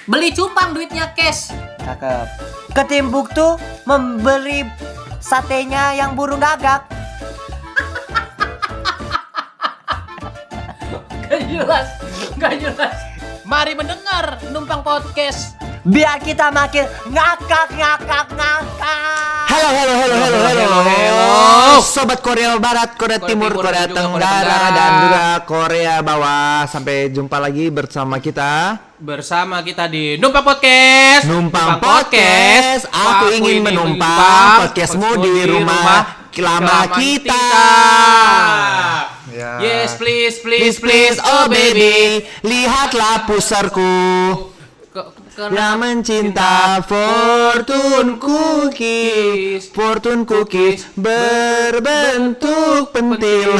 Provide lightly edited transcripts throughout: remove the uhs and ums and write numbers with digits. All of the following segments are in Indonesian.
Beli cupang duitnya cash. Cakep. Ketimbuk tuh membeli satenya yang burung gagak. Gak jelas. Mari mendengar Numpang Podcast. Biar kita makin ngakak. Halo. Sobat Korea Barat, Korea Timur, Korea Tenggara, dan juga Korea Bawah. Sampai jumpa lagi bersama kita di Numpang Podcast. Numpang Podcast. Aku ingin menumpang podcastmu di rumah lama kita. Ya. Yes, please, Oh baby, lihatlah pusarku yang mencinta Fortune cookies berbentuk pentil.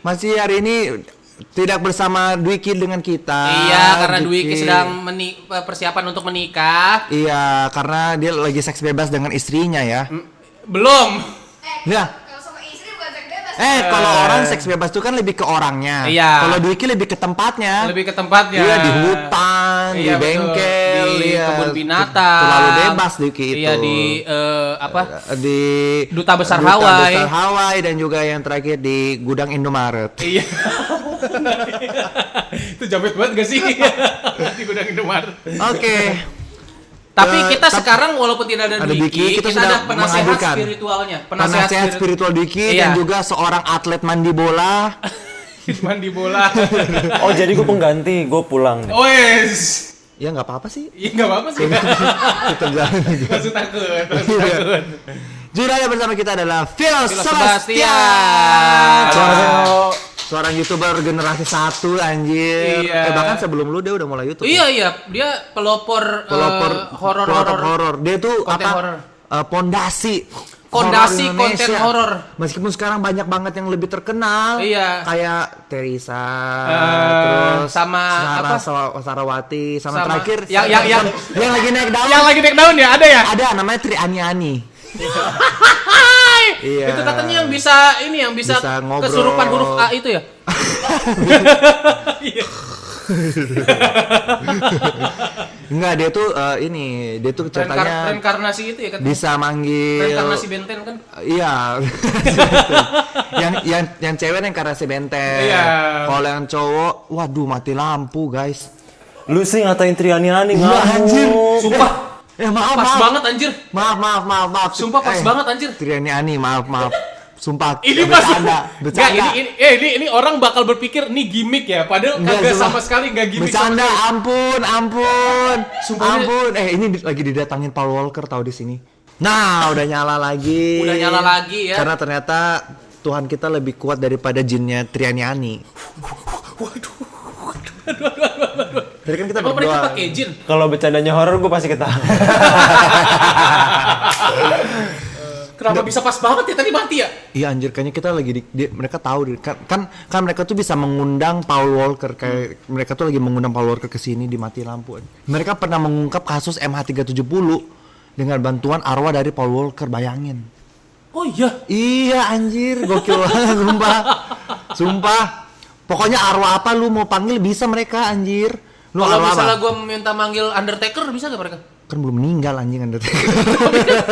Masih hari ini tidak bersama Dwiki dengan kita. Iya, karena Dwiki sedang persiapan untuk menikah. Iya, karena dia lagi seks bebas dengan istrinya ya. Belum. Ya. Kalau sama istri bukan seks bebas. Kalau orang seks bebas itu kan lebih ke orangnya. Iya. Kalau Dwiki lebih ke tempatnya. Iya, di hutan, di bengkel, di kebun binatang. Terlalu bebas Dwiki itu. Iya, di di Duta Besar Hawaii dan juga yang terakhir di gudang Indomaret. Iya. Itu jamet banget gak sih? Di gudang Indomaret. Oke. Tapi kita sekarang walaupun tidak ada Dwiki, kita sudah ada penasehat menghadirkan spiritualnya. Penasehat spiritual Dwiki dan juga seorang atlet mandi bola. Mandi bola. Oh jadi gue pengganti, gue pulang. Wes. Ya nggak apa-apa sih. Iya nggak apa-apa sih. Kita jalan. Langsung takut. Juraya bersama kita adalah Phil Sebastian. Seorang YouTuber generasi 1 anjir. Iya. Bahkan sebelum lu dia udah mulai YouTube. Iya, dia pelopor horor. Dia tuh konten apa? horor. Pondasi Konten Indonesia. horor. Meskipun sekarang banyak banget yang lebih terkenal. Iya. Kayak Teresa, terus sama Sarawati, sama Sama terakhir yang lagi naik daun. Yang lagi naik daun ya, ada ya? Ada namanya Tri Ani. Iya. Itu katanya yang bisa Bisa ngobrol. kesurupan huruf A itu ya? Enggak, dia tuh dia tuh ceritanya Reinkarnasi itu ya katanya. bisa manggil Reinkarnasi Benten kan? Iya. yang cewek reinkarnasi benteng. Iya. Kalau yang cowok, waduh mati lampu, guys. Lu sih ngatain Triani Iya, anjir. Sumpah. Maaf. Pas banget anjir. Maaf. Sumpah pas banget anjir. Triani, maaf. Sumpah. Ini masih bercanda. Ini orang bakal berpikir nih gimmick ya, padahal kagak sama sekali enggak gimmick. Bercanda, ampun. Sumpah, Ampun. Ini lagi didatangin Paul Walker tahu di sini. Nah, udah nyala lagi. Ya. Karena ternyata Tuhan kita lebih kuat daripada jinnya Triani. Waduh. Tadi kan kita Emang berdoa. mereka pakai jin? Kalau bercandanya horor gue pasti ketawa. Kenapa bisa pas banget ya tadi mati ya? Iya anjir, kayaknya kita lagi mereka tahu kan mereka tuh bisa mengundang Paul Walker kayak mereka tuh lagi mengundang Paul Walker ke sini di mati lampu. Mereka pernah mengungkap kasus MH370 dengan bantuan arwah dari Paul Walker, bayangin. Oh iya. Iya anjir, gokil banget sumpah. Pokoknya arwah apa lu mau panggil bisa mereka anjir. Lu Kalau arwah misalnya apa? gue minta manggil Undertaker bisa gak mereka? Kan belum meninggal anjing Undertaker.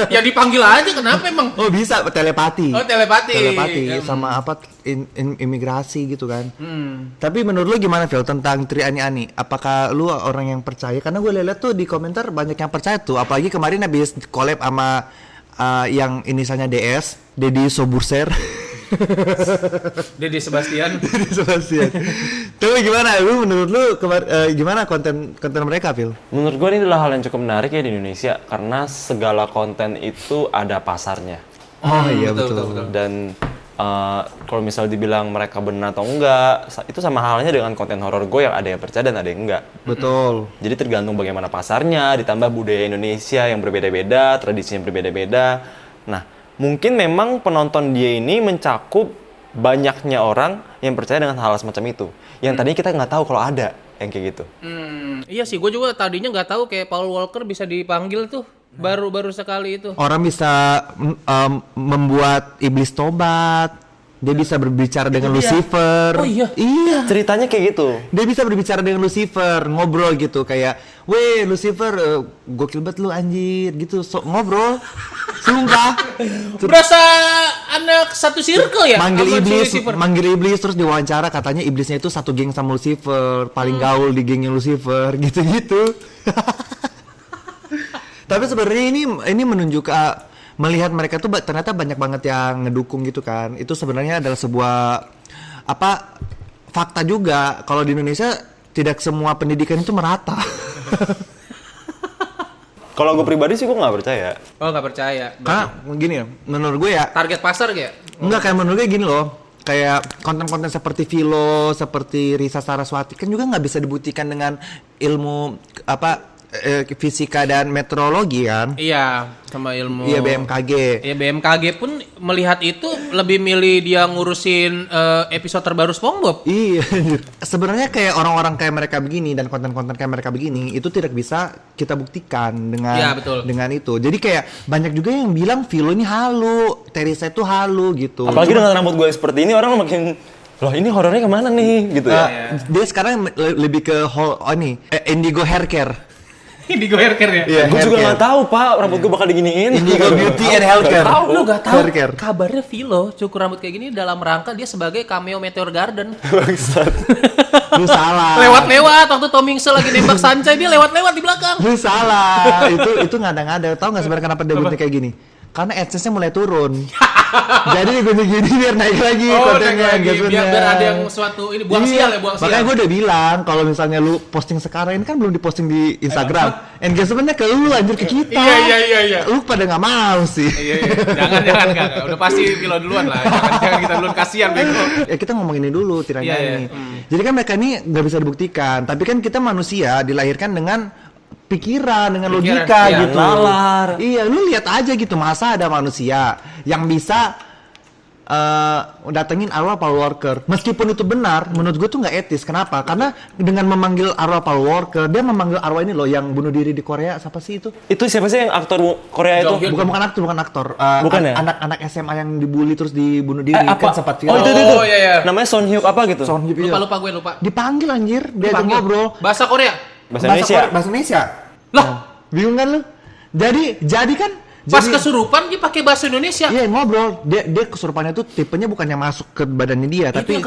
Ya dipanggil aja, kenapa emang? Oh bisa, telepati. Oh telepati Sama apa imigrasi gitu kan. Tapi menurut lu gimana Phil tentang Triani? Apakah lu orang yang percaya? Karena gue lihat tuh di komentar banyak yang percaya tuh. Apalagi kemarin habis collab sama yang inisialnya DS, Deddy Soburser. Deddy Sebastian. Tapi gimana? Menurut lu gimana konten mereka, Phil? Menurut gue ini adalah hal yang cukup menarik ya di Indonesia karena segala konten itu ada pasarnya. Oh iya betul. Dan kalau misalnya dibilang mereka benar atau enggak, itu sama halnya dengan konten horor gue yang ada yang percaya dan ada yang enggak. Betul. Jadi tergantung bagaimana pasarnya, ditambah budaya Indonesia yang berbeda-beda, tradisinya berbeda-beda. Nah, mungkin memang penonton dia ini mencakup banyaknya orang yang percaya dengan hal semacam itu. Yang tadinya kita nggak tahu kalau ada yang kayak gitu. Iya sih, gue juga tadinya nggak tahu kayak Paul Walker bisa dipanggil tuh. Baru sekali itu. Orang bisa membuat iblis tobat. Dia bisa berbicara dengan Lucifer. Oh iya? Iya. Ceritanya kayak gitu. Dia bisa berbicara dengan Lucifer, ngobrol gitu kayak, "Weh, Lucifer, gokil banget lu anjir." Gitu, ngobrol. Sumpah. Berasa anak satu circle ya? Manggil sama si iblis, Lucifer? manggil iblis terus diwawancara, katanya iblisnya itu satu geng sama Lucifer, paling gaul di gengnya Lucifer, gitu-gitu. Tapi sebenarnya ini menunjukkan melihat mereka tuh ternyata banyak banget yang ngedukung gitu kan. Itu sebenarnya adalah sebuah fakta juga kalau di Indonesia tidak semua pendidikan itu merata. Kalau gue pribadi sih gue nggak percaya. Oh nggak percaya. Karena gini ya, menurut gue ya, Target pasar ya? enggak, kayak menurut gue gini loh, kayak konten-konten seperti Vilo, seperti Risa Saraswati kan juga nggak bisa dibuktikan dengan ilmu fisika dan meteorologi kan. Iya, sama ilmu. Iya, BMKG. Ya BMKG pun melihat itu lebih milih dia ngurusin episode terbaru SpongeBob. Iya, sebenarnya kayak orang-orang kayak mereka begini dan konten-konten kayak mereka begini itu tidak bisa kita buktikan dengan Iya, betul. dengan itu. Jadi kayak banyak juga yang bilang Vilo ini halu, Teresa itu halu gitu. Apalagi dengan rambut gue seperti ini orang makin, loh ini horornya kemana nih gitu ya. Dia sekarang lebih ke indigo hair care. Indigo haircare ya? Iya, Gue hair juga care. nggak tahu pak, rambut gue bakal diginiin. Indigo beauty and health care. Lu gak tahu Hair care. kabarnya Vilo cukur rambut kayak gini dalam rangka dia sebagai cameo Meteor Garden. Bangsat. Lu salah. Lewat-lewat waktu Tom Hanks lagi nembak Sancai dia lewat-lewat di belakang. Lu salah. itu ngada-ngada. Tahu nggak sebenarnya kenapa dia gunting kayak gini? Karena AdSense-nya mulai turun. Jadi digunting gini biar naik lagi kontennya, engagementnya. biar ada yang suatu ini buang sial ya, buang sial. Makanya gue udah bilang kalau misalnya lu posting sekarang ini kan belum diposting di Instagram. Engagementnya ke lu anjir, ke kita. Iya. Lu pada nggak mau sih. Iya. Jangan enggak. Udah pasti Vilo duluan lah. Jangan kita duluan, kasihan bego. Ya kita ngomongin ini dulu tiranya Iya. ini. Jadi kan mereka ini nggak bisa dibuktikan. Tapi kan kita manusia dilahirkan dengan pikiran, dengan logika iya, gitu. nalar. Iya, lu lihat aja gitu, masa ada manusia yang bisa datengin arwah Paul Walker. Meskipun itu benar, menurut gue tuh nggak etis. Kenapa? Karena dengan memanggil arwah Paul Walker, dia memanggil arwah ini loh yang bunuh diri di Korea. Siapa sih itu? Itu siapa sih yang aktor Korea itu? Jong Hyun. Bukan aktor. Bukan ya? Anak-anak SMA yang dibully terus dibunuh diri kan sempat Oh viral. itu. Oh, iya. Namanya Son Hyuk apa gitu? Son Hyuk, iya. Lupa gue lupa. Dipanggil anjir, dia ajak Dipanggil. ngobrol. Bahasa Korea. Bahasa Indonesia. Bahasa Indonesia. Lah, Bingung kan lu? Jadi kan pas kesurupan dia pakai bahasa Indonesia. iya, ngobrol. Dia kesurupannya tuh tipenya bukannya masuk ke badannya dia, Itu tapi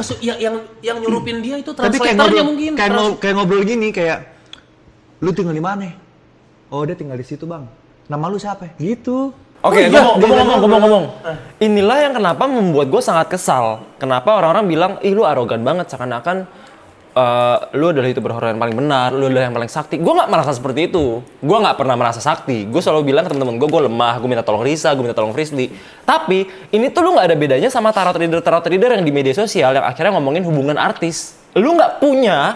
yang nyurupin dia itu tapi kayak translatornya ngobrol, mungkin. kayak ngobrol gini kayak, lu tinggal di mana? Oh, dia tinggal di situ, Bang. Nama lu siapa? Gitu. Oke, iya, gue mau ngomong. Inilah yang kenapa membuat gue sangat kesal. Kenapa orang-orang bilang, ih lu arogan banget, seakan-akan lu adalah youtuber horor yang paling benar, lu adalah yang paling sakti. Gue nggak merasa seperti itu. Gue nggak pernah merasa sakti. Gue selalu bilang ke teman-teman gue lemah, gue minta tolong Risa, gue minta tolong Frisly. Tapi ini tuh lu nggak ada bedanya sama tarot reader yang di media sosial yang akhirnya ngomongin hubungan artis. Lu nggak punya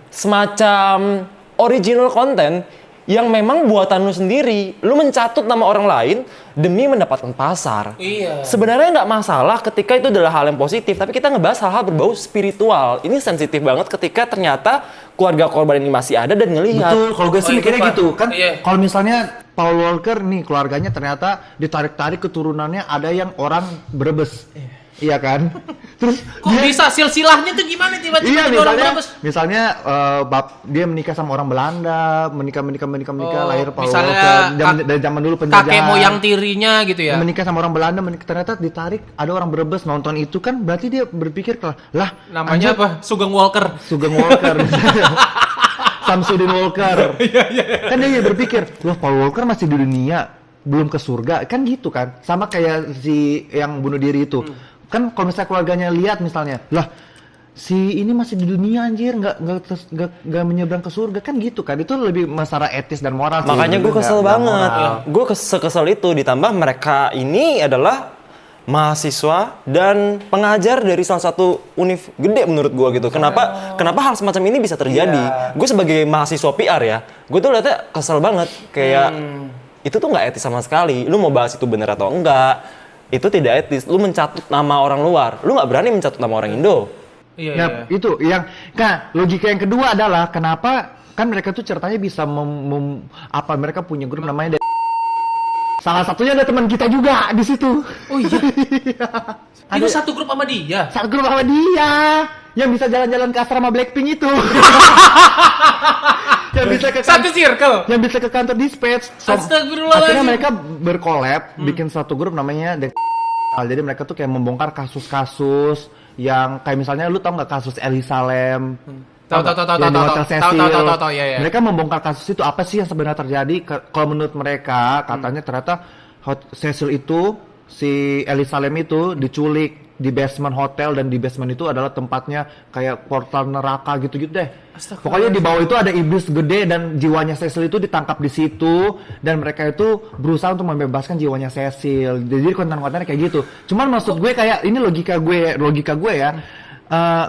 semacam original content yang memang buatan lu sendiri. Lu mencatut nama orang lain demi mendapatkan pasar. Iya. Sebenarnya nggak masalah ketika itu adalah hal yang positif, tapi kita ngebahas hal-hal berbau spiritual. Ini sensitif banget ketika ternyata keluarga korban ini masih ada dan ngelihat. Betul, kalau gue sih Oh, mikirnya itu, Pak. gitu kan. Iya. Kalau misalnya Paul Walker nih keluarganya ternyata ditarik-tarik keturunannya ada yang orang Brebes. Iya kan? Terus Kok bisa silsilahnya tuh gimana tiba-tiba iya, jadi orang Brebes? misalnya dia menikah sama orang Belanda, menikah lahir Paul misalnya Walker dari zaman dulu penjajahan. kakek moyang tirinya gitu ya. Menikah sama orang Belanda, ternyata ditarik ada orang Brebes nonton itu kan berarti dia berpikir lah Namanya anjir, apa? Sugeng Walker. Sugeng Walker. Samsudin Walker. Kan dia berpikir, loh Paul Walker masih di dunia, belum ke surga, kan gitu kan? Sama kayak si yang bunuh diri itu. Kan kalau misalnya keluarganya lihat misalnya, lah si ini masih di dunia anjir, nggak menyeberang ke surga, kan gitu kan? Itu lebih masalah etis dan moral. Makanya gue kesel banget. Gue kesel itu, ditambah mereka ini adalah mahasiswa dan pengajar dari salah satu univ gede menurut gue gitu. Kenapa hal semacam ini bisa terjadi? Gue sebagai mahasiswa PR ya, gue tuh liatnya kesel banget. Kayak itu tuh nggak etis sama sekali. Lu mau bahas itu bener atau enggak? Itu tidak etis. Lu mencatut nama orang luar. Lu nggak berani mencatut nama orang Indo. Iya. Ya, itu yang logika yang kedua adalah kenapa kan mereka tuh ceritanya bisa mereka punya grup namanya Salah satunya ada teman kita juga di situ. Oh iya. Itu satu grup sama dia. Satu grup sama dia yang bisa jalan-jalan ke asrama Blackpink itu. Yang bisa ke Satu circle. yang bisa ke kantor dispatch. Astagfirullahaladzim. Akhirnya mereka berkolab bikin satu grup namanya jadi mereka tuh kayak membongkar kasus-kasus yang kayak misalnya lu tau nggak kasus Elisa Lam? Tahu, Yang di Hotel Cecil. ya. Mereka membongkar kasus itu, apa sih yang sebenarnya terjadi? Kalau menurut mereka katanya ternyata Cecil itu si Elisa Lam itu diculik di basement hotel, dan di basement itu adalah tempatnya kayak portal neraka gitu-gitu deh. Pokoknya di bawah itu ada iblis gede dan jiwanya Cecil itu ditangkap di situ, dan mereka itu berusaha untuk membebaskan jiwanya Cecil. Jadi konten-kontennya kayak gitu. Cuman maksud gue kayak ini logika gue ya.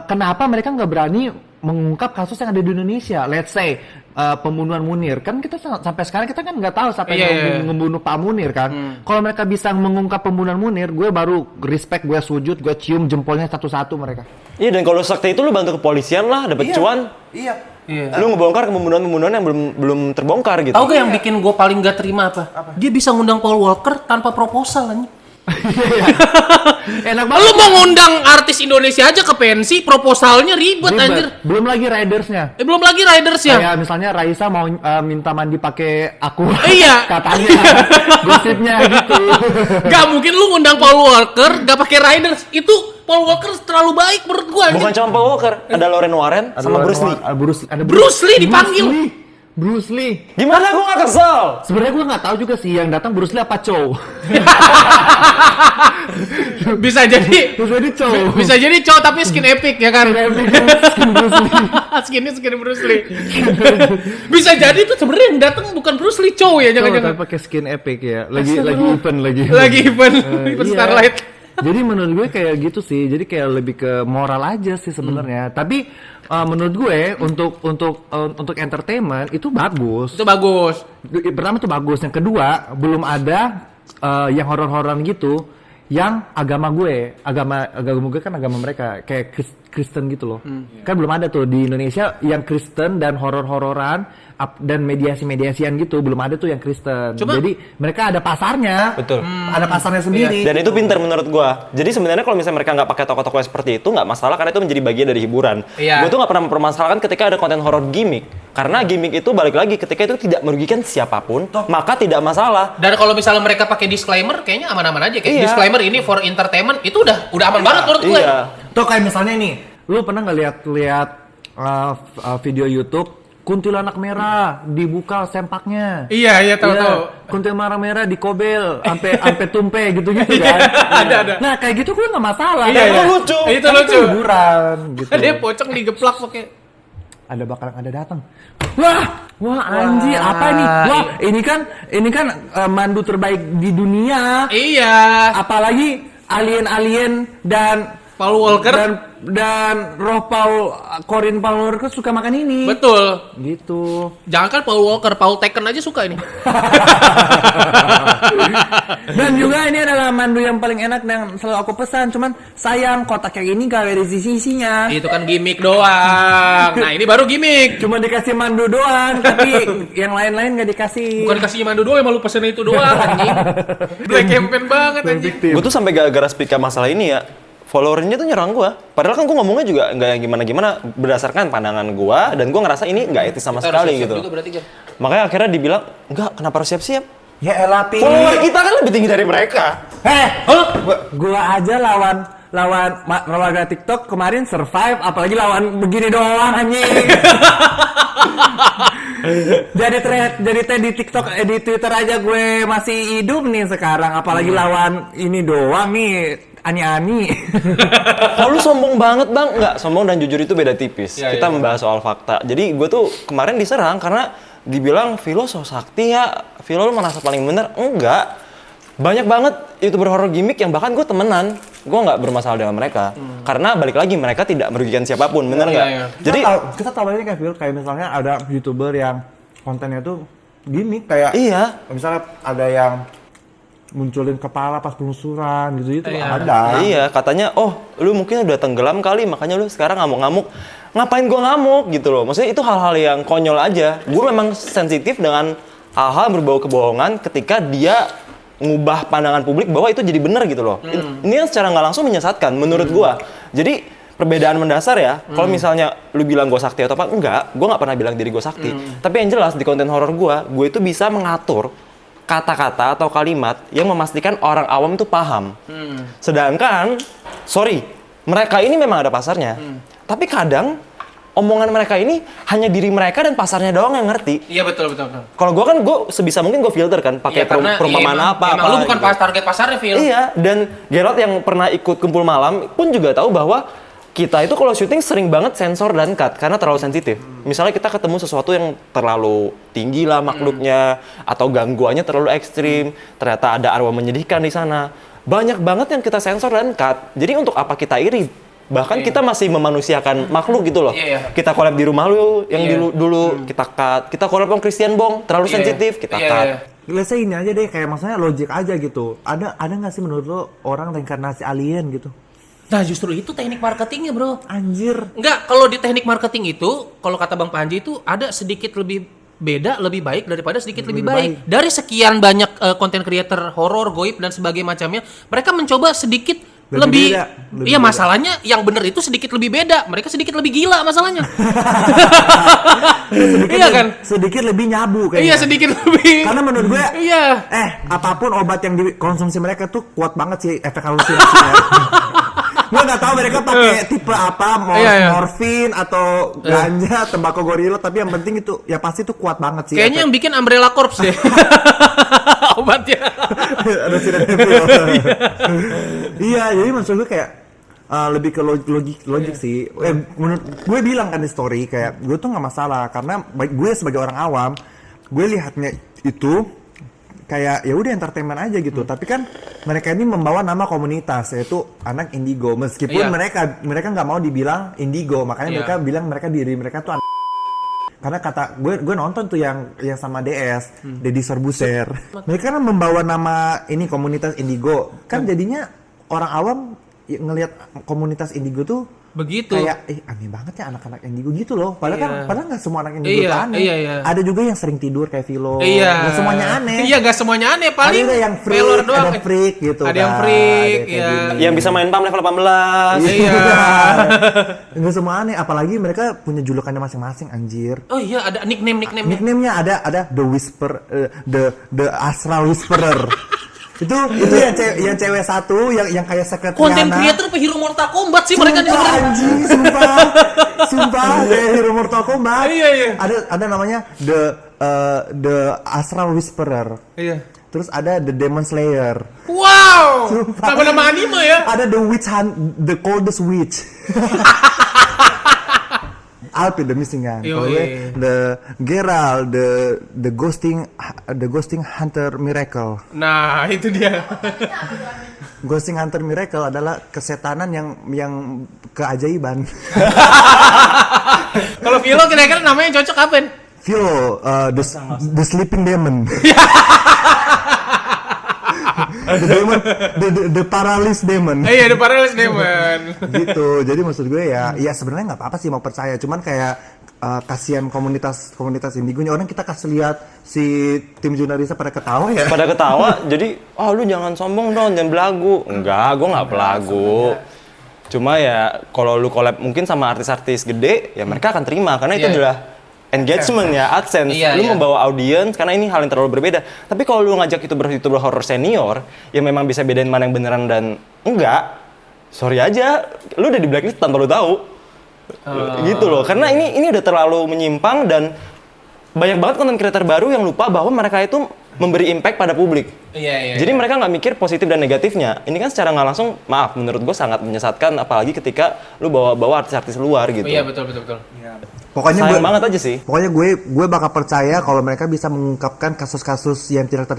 Kenapa mereka nggak berani mengungkap kasus yang ada di Indonesia? Let's say pembunuhan Munir, kan kita sampai sekarang kita kan nggak tahu siapa yang membunuh Pak Munir kan. Kalau mereka bisa mengungkap pembunuhan Munir, gue baru respect, gue sujud, gue cium jempolnya satu-satu mereka. Iya, dan kalau sakti itu lu bantu kepolisian lah, dapet cuan. Iya. Lu ngebongkar pembunuhan yang belum terbongkar gitu. Tahu gak yang bikin gue paling gak terima apa? Dia bisa ngundang Paul Walker tanpa proposal anjing. Enak banget. Lu mau ngundang artis Indonesia aja ke pensi, proposalnya ribet anjir. Belum lagi ridersnya. Belum lagi riders ya. Kayak misalnya Raisa mau minta mandi pakai aku. Iya. Katanya gosipnya gitu. Gak mungkin lu ngundang Paul Walker gak pakai riders. Itu Paul Walker terlalu baik menurut gua anjing. Bukan cuma Paul Walker, ada Lauren Warren sama Bruce Lee. Bruce Lee dipanggil. Bruce Lee. Gimana gua gak kesel? Sebenarnya gue nggak tahu juga sih yang datang Bruce Lee apa Chow. Bisa jadi Chow. bisa jadi cowok tapi skin epic ya kan. Skin Bruce Lee. skin Bruce Lee. Bisa jadi tuh sebenarnya yang datang bukan Bruce Lee, cowok ya jangan-jangan. Tapi pakai skin epic ya. Lagi event. Lagi event Iya. Starlight. Jadi menurut gue kayak gitu sih. Jadi kayak lebih ke moral aja sih sebenarnya. Tapi menurut gue untuk entertainment itu bagus. Itu bagus. Pertama itu bagus. Yang kedua, belum ada yang horor-hororan gitu yang agama gue kan agama mereka kayak Kristen gitu loh. Kan belum ada tuh di Indonesia yang Kristen dan horor-hororan dan mediasi-mediasian gitu, belum ada tuh yang Kristen. Jadi mereka ada pasarnya. Betul. Ada pasarnya sendiri. Dan itu pintar menurut gua. Jadi sebenarnya kalau misalnya mereka nggak pakai tokoh-tokoh seperti itu nggak masalah, karena itu menjadi bagian dari hiburan. Iya. Gua tuh nggak pernah mempermasalahkan ketika ada konten horor gimmick, karena gimmick itu balik lagi ketika itu tidak merugikan siapapun, maka tidak masalah. Dan kalau misalnya mereka pakai disclaimer, kayaknya aman-aman aja. Kayak Iya. disclaimer ini for entertainment, itu udah aman banget menurut gue. Iya. Tuh kayak misalnya nih, lu pernah nggak lihat video YouTube kuntilanak merah dibuka sempaknya? Iya, tahu. Kuntilanak merah dikobel sampai tumpe gitu-gitu kan. Ada. Nah, kayak gitu gue nggak masalah. Iya, Kan lucu. Itu kan lucu. hiburan gitu. Dia pocong digeplak pakai. Bakalan ada datang. Wah anjir, apa ini? Wah, ini kan mandu terbaik di dunia. Iya. Apalagi alien dan Paul Walker dan roh Corin Paul Walker suka makan ini. betul. Gitu. Jangan kan Paul Walker, Paul Taken aja suka ini. Dan juga ini adalah mandu yang paling enak yang selalu aku pesan. Cuman sayang kotak kayak ini gak ada sisi-sisinya. Itu kan gimmick doang. Nah, ini baru gimmick. Cuma dikasih mandu doang, tapi yang lain-lain gak dikasih. Bukan kasih mandu doang, emang lu pesen itu doang anjing. Black campaign banget anjing. Gue tuh sampai gara-gara speak up masalah ini ya, followernya tuh nyerang gue. Padahal kan gue ngomongnya juga nggak yang gimana-gimana berdasarkan pandangan gue, dan gue ngerasa ini nggak etis sama sekali gitu. Juga berarti, Jan. Makanya akhirnya dibilang, enggak, kenapa harus siap-siap? Ya elah Pi. Follower kita kan lebih tinggi dari mereka. Gua aja lawan warga TikTok kemarin survive, apalagi lawan begini doang anjing. jadi di TikTok, di Twitter aja gue masih hidup nih sekarang, apalagi lawan ini doang nih. Ani-ani. Kalau lu sombong banget bang, nggak, sombong dan jujur itu beda tipis. Ya, Kita ya. membahas soal fakta. Jadi gue tuh kemarin diserang karena dibilang Vilo so sakti ya, Vilo lu merasa paling bener. Enggak, banyak banget YouTuber horror gimmick yang bahkan gue temenan, gue nggak bermasalah dengan mereka. Karena balik lagi mereka tidak merugikan siapapun, bener nggak? iya. Jadi kita tahu aja kayak misalnya ada YouTuber yang kontennya tuh gimmick kayak iya. misalnya ada yang munculin kepala pas penelusuran gitu Iya. ada. Iya, katanya, oh lu mungkin udah tenggelam kali, makanya lu sekarang ngamuk-ngamuk. Ngapain gua ngamuk gitu loh. Maksudnya itu hal-hal yang konyol aja. Gue memang sensitif dengan hal-hal berbau kebohongan ketika dia ngubah pandangan publik bahwa itu jadi benar gitu loh. Ini kan secara nggak langsung menyesatkan menurut gua. Jadi perbedaan mendasar ya. Kalau misalnya lu bilang gue sakti atau apa, enggak. Gue nggak pernah bilang diri gue sakti. Tapi yang jelas di konten horor gue itu bisa mengatur kata-kata atau kalimat yang memastikan orang awam tuh paham. Sedangkan, sorry, mereka ini memang ada pasarnya. Tapi kadang omongan mereka ini hanya diri mereka dan pasarnya doang yang ngerti. Iya betul. Kalau gue kan sebisa mungkin gue filter kan pakai perumpamaan apa. Emang lu bukan gitu. target pasarnya, Phil. Iya, dan Gerald yang pernah ikut kumpul malam pun juga tahu bahwa kita itu kalau syuting sering banget sensor dan cut karena terlalu sensitif. Misalnya kita ketemu sesuatu yang terlalu tinggi lah makhluknya atau gangguannya terlalu ekstrim, ternyata ada arwah menyedihkan di sana. Banyak banget yang kita sensor dan cut. Jadi untuk apa kita iri? Bahkan kita masih memanusiakan makhluk gitu loh. Kita collab di rumah lu yang dulu kita cut. Kita collab sama Christian Bong, terlalu sensitif, kita cut. Let's say ini aja deh, kayak maksudnya logik aja gitu. Ada nggak sih menurut lo orang reinkarnasi alien gitu? Nah justru itu teknik marketingnya bro. Anjir. Enggak, kalau di teknik marketing itu, kalau kata Bang Panji itu ada sedikit lebih beda, lebih baik daripada sedikit lebih baik. Dari sekian banyak konten creator horor, goib dan sebagainya macamnya, mereka mencoba sedikit lebih iya, masalahnya yang benar itu sedikit lebih beda. Mereka sedikit lebih gila masalahnya. Iya kan? Sedikit lebih nyabu kayaknya. Iya, sedikit lebih. Karena menurut gue iya. Apapun obat yang dikonsumsi mereka tuh kuat banget sih efek halusinasinya. Gue nggak tahu mereka pakai tipe apa, morfin atau ganja, tembakau gorila, tapi yang penting itu ya pasti tuh kuat banget sih. Kayaknya yang bikin Umbrella Corps deh. Obatnya. Ada sinar Iya, jadi maksud gue kayak lebih ke logik sih. Menurut gue bilang kan di story kayak gue tuh nggak masalah karena gue sebagai orang awam, gue lihatnya itu kayak ya udah entertainment aja gitu. Tapi kan mereka ini membawa nama komunitas yaitu anak indigo. Meskipun mereka nggak mau dibilang indigo, makanya mereka bilang diri mereka tuh karena kata gue nonton tuh yang sama DS, Deddy Sorbuser. Mereka kan membawa nama ini komunitas indigo. Kan jadinya orang awam ngelihat komunitas indigo tuh begitu kayak aneh banget ya anak-anak indigo gitu loh. Padahal nggak semua anak indigo tuh aneh. Ada juga yang sering tidur kayak Vilo. Nggak semuanya aneh. Iya, nggak semuanya aneh. Paling ada yang freak, doang. ada freak gitu. Ada yang freak, ya. Yang bisa main PAM level 18. Iya. Nggak semua aneh. Apalagi mereka punya julukannya masing-masing, anjir. Oh iya, ada Nickname-nya ada The Whisper, the Astral Whisperer. itu yang cewek satu yang kayak sekretariana. Konten creator apa hero Mortal Kombat sih mereka di sana. Anjing, sumpah kayak hero Mortal Kombat. Iya. Ada namanya the Astral Whisperer. Iya. Terus ada The Demon Slayer. Wow. Nama-nama anime ya. Ada The Coldest Witch. Alpi the Missing Gun. The Geralt, the Ghosting Hunter Miracle. Nah, itu dia. Ghosting Hunter Miracle adalah kesetanan yang keajaiban. Kalau Vilo kira-kira namanya cocok apa? Vilo, the Sleeping Demon. The Paralyzed Demon. Iya, The Paralyzed Demon. Gitu. Jadi maksud gue ya sebenarnya nggak apa-apa sih mau percaya. Cuman kayak kasihan komunitas indigonya. Orang kita kasih lihat si tim jurnalisnya pada ketawa ya. Pada ketawa, jadi lu jangan sombong dong, jangan belagu. Enggak, gue nggak belagu. Cuma ya kalau lu collab mungkin sama artis-artis gede, ya mereka akan terima karena itu adalah engagement ya, AdSense. Lu membawa audiens karena ini hal yang terlalu berbeda. Tapi kalau lu ngajak YouTuber horror senior yang memang bisa bedain mana yang beneran dan enggak, sorry aja, lu udah di blacklist tanpa lu tahu. Gitu loh. Karena ini udah terlalu menyimpang dan banyak banget konten creator baru yang lupa bahwa mereka itu memberi impact pada publik. Jadi mereka nggak mikir positif dan negatifnya. Ini kan secara nggak langsung, maaf, menurut gue sangat menyesatkan, apalagi ketika lu bawa artis-artis luar gitu. Iya, betul. Pokoknya sayang banget aja sih. Pokoknya gue bakal percaya kalau mereka bisa mengungkapkan kasus-kasus yang tidak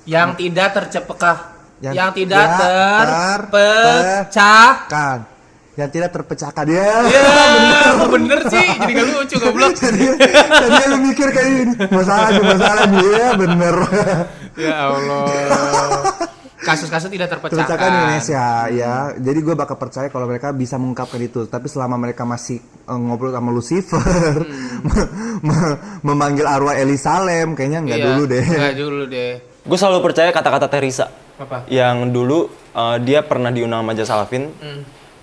yang tidak terpecahkan. Yang tidak terpecahkan. Bener sih. Jadi gak lucu, goblok. Jadi lu mikir kayak ini. Masalah dia bener. Ya Allah. Kasus-kasus tidak terpecahkan. Di Indonesia ya. Jadi gue bakal percaya kalau mereka bisa mengungkapkan itu. Tapi selama mereka masih ngobrol sama Lucifer, memanggil arwah Eli Salem, kayaknya enggak dulu deh. Gue selalu percaya kata-kata Teresa. Apa? Yang dulu dia pernah diundang sama Jasa Alvin.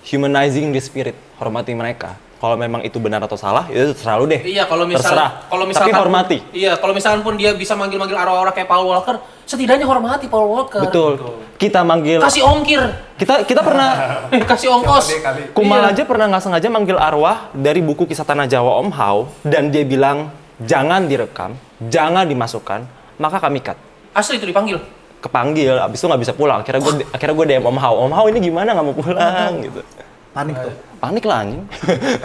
Humanizing the spirit, hormati mereka. Kalau memang itu benar atau salah, itu terserah lu deh. Iya, kalau Terserah. misalkan Tapi hormati. Iya, kalau misalkan pun dia bisa manggil-manggil arwah-arwah kayak Paul Walker, setidaknya hormati Paul Walker. Betul. Kita manggil. Kasih ongkir. Kita pernah. Kasih ongkos. Kumal Iya. aja pernah nggak sengaja manggil arwah dari buku Kisah Tanah Jawa Om Hao, dan dia bilang jangan direkam, jangan dimasukkan, maka kami cut. Asli itu dipanggil. Kepanggil, abis itu nggak bisa pulang. Akhirnya gue DM Om Hao ini gimana nggak mau pulang gitu. Panik tuh. Panik lah anjing.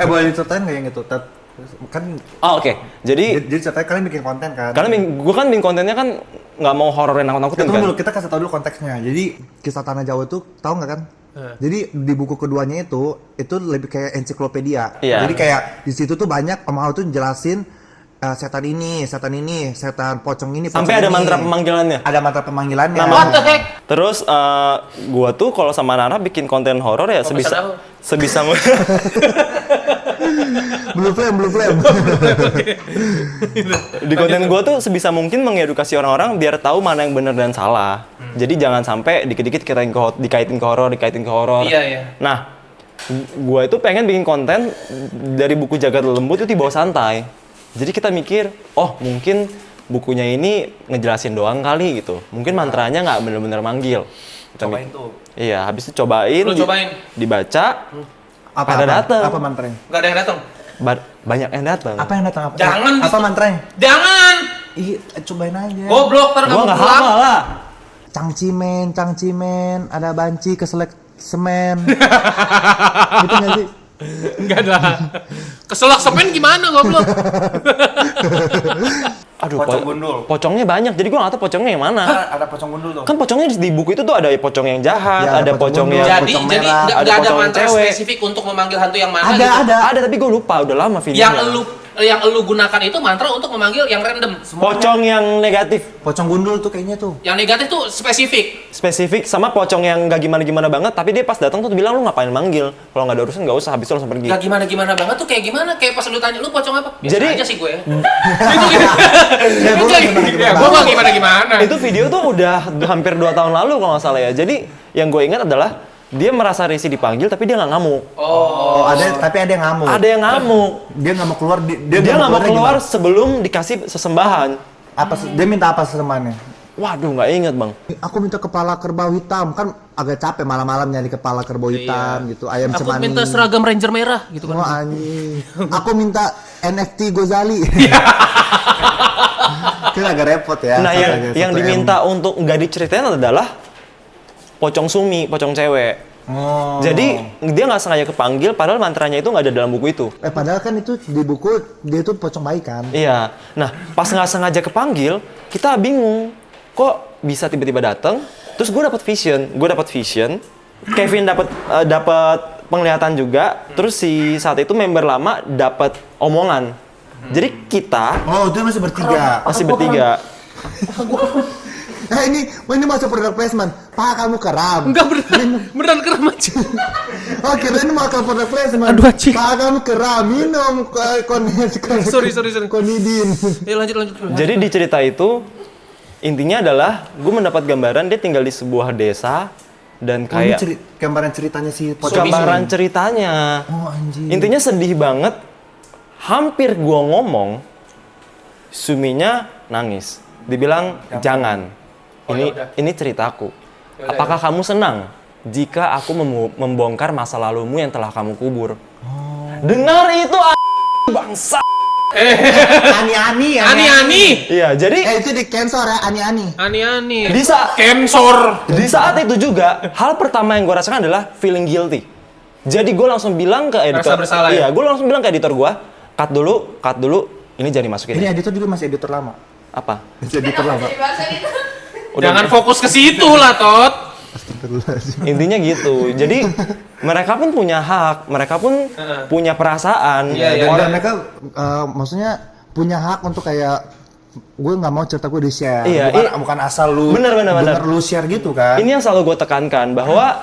Boleh diceritain nggak yang itu? Kan Oke. Jadi ceritanya kalian bikin konten kan? karena gue kan bikin kontennya kan nggak mau hororin nakut-nakutin Kita kan. dulu, kita kasih tau dulu konteksnya. Jadi kisah Tanah Jawa itu tahu nggak kan? Jadi di buku keduanya itu lebih kayak ensiklopedia. Iya. Jadi kayak di situ tuh banyak Om Hao tuh jelasin setan ini, setan pocong ini. Sampai ada mantra pemanggilannya. Ada mantra pemanggilannya. What the heck? Terus gua tuh kalau sama Nara bikin konten horor ya sebisa Blue flame. di konten gua tuh sebisa mungkin mengedukasi orang-orang biar tahu mana yang benar dan salah. Jadi jangan sampai dikit-dikit kita dikaitin ke horor. Iya. Nah, gua itu pengen bikin konten dari buku Jagat Lembut itu dibawa santai. Jadi kita mikir, oh mungkin bukunya ini ngejelasin doang kali gitu. Mungkin mantranya nggak bener-bener manggil. Cobain tuh. Iya, habis itu cobain. Lu cobain. Dibaca. Apa datang. Apa mantranya? Gak ada yang datang. Banyak yang datang. Apa yang datang? Jangan Apa mantranya? Jangan. Ih, cobain aja. Goblok, ntar Gua kamu nggak pulang. hafal lah. Cangcimen, ada banci keselak semen. Gitu nggak sih? Enggak ada. Keselak semen gimana goblok? Aduh, Pocong gundul. Pocongnya banyak, jadi gua nggak tahu pocongnya yang mana. Ada pocong gundul tuh. Kan pocongnya di buku itu tuh ada pocong yang jahat, Ya, ada ada pocong pocong gundul. yang Jadi pocong jadi merah, nggak ada ada pocong mantra cewek. spesifik untuk memanggil hantu yang mana gitu. ada tapi gue lupa, udah lama videonya. Yang elu gunakan itu mantra untuk memanggil yang random. Pocong yang negatif, Pocong gundul tuh kayaknya tuh. Yang negatif tuh spesifik. spesifik, sama pocong yang gak gimana-gimana banget, tapi dia pas datang tuh bilang lu ngapain manggil? Kalau nggak ada urusan nggak usah, habis itu langsung pergi. Gak gimana-gimana banget tuh kayak gimana? Kayak pas lu tanya lu pocong apa? Biasa Jadi- aja sih gue. Itu gitu. Gue gak gimana-gimana. Itu video tuh udah hampir 2 tahun lalu kalau nggak salah ya. Jadi yang gue ingat adalah dia merasa risih dipanggil tapi dia nggak ngamuk. Oh, tapi ada yang ngamuk. Ada yang ngamuk. Dia nggak mau keluar. Dia nggak mau keluar sebelum dikasih sesembahan. Dia minta apa sesembahannya? Waduh, nggak inget bang. Aku minta kepala kerbau hitam, kan agak capek malam-malam nyari kepala kerbau hitam gitu. Ayam Aku cemani. minta seragam ranger merah gitu Oh kan. anjing. Aku minta NFT Gozali. Itu agak repot ya. Nah, Satu yang M. diminta untuk nggak diceritain adalah pocong sumi, pocong cewek. Oh. Jadi dia nggak sengaja kepanggil, padahal mantranya itu nggak ada dalam buku itu. Padahal kan itu di buku dia tuh pocong baik kan. Iya. Nah, pas nggak sengaja kepanggil, kita bingung. Kok bisa tiba-tiba datang? Terus gue dapat vision. Kevin dapat penglihatan juga. Terus si saat itu member lama dapat omongan. Jadi kita Oh, itu masih bertiga. masih bertiga. Ini masuk product placement. Pak, kamu keram. Enggak beneran keren aja. Oh, kirain mau ke product placement. Aduh, anjing. Pak, kamu keram. Minum Sorry. konidin. Lanjut. Jadi di cerita itu intinya adalah gue mendapat gambaran dia tinggal di sebuah desa dan Oh, ini kayak gambaran ceritanya si pocong. gambaran ceritanya. Oh, anjing. Intinya sedih banget. Hampir gua ngomong, suminya nangis. Dibilang jangan. Ini ceritaku. Apakah kamu senang jika aku membongkar masa lalumu yang telah kamu kubur? Dengar itu bangsa. Ani-ani ya. Ani. Iya, jadi Itu di cancel ya, ani-ani. Ani. di saat itu juga hal pertama yang gue rasakan adalah feeling guilty. Jadi gue langsung bilang ke editor. Rasa bersalah ya? Iya, gue langsung bilang ke editor gue, cut dulu. Ini jangan dimasukin. Ini editor dulu masih editor lama. Apa? Masih editor lama. Jangan fokus ke situ lah, Tot. Intinya gitu. Jadi mereka pun punya hak, mereka pun punya perasaan. Iya. Dan mereka maksudnya punya hak untuk kayak gue nggak mau cerita gue di share. Iya, bukan asal lu Bener. denger lu share gitu kan. Ini yang selalu gue tekankan bahwa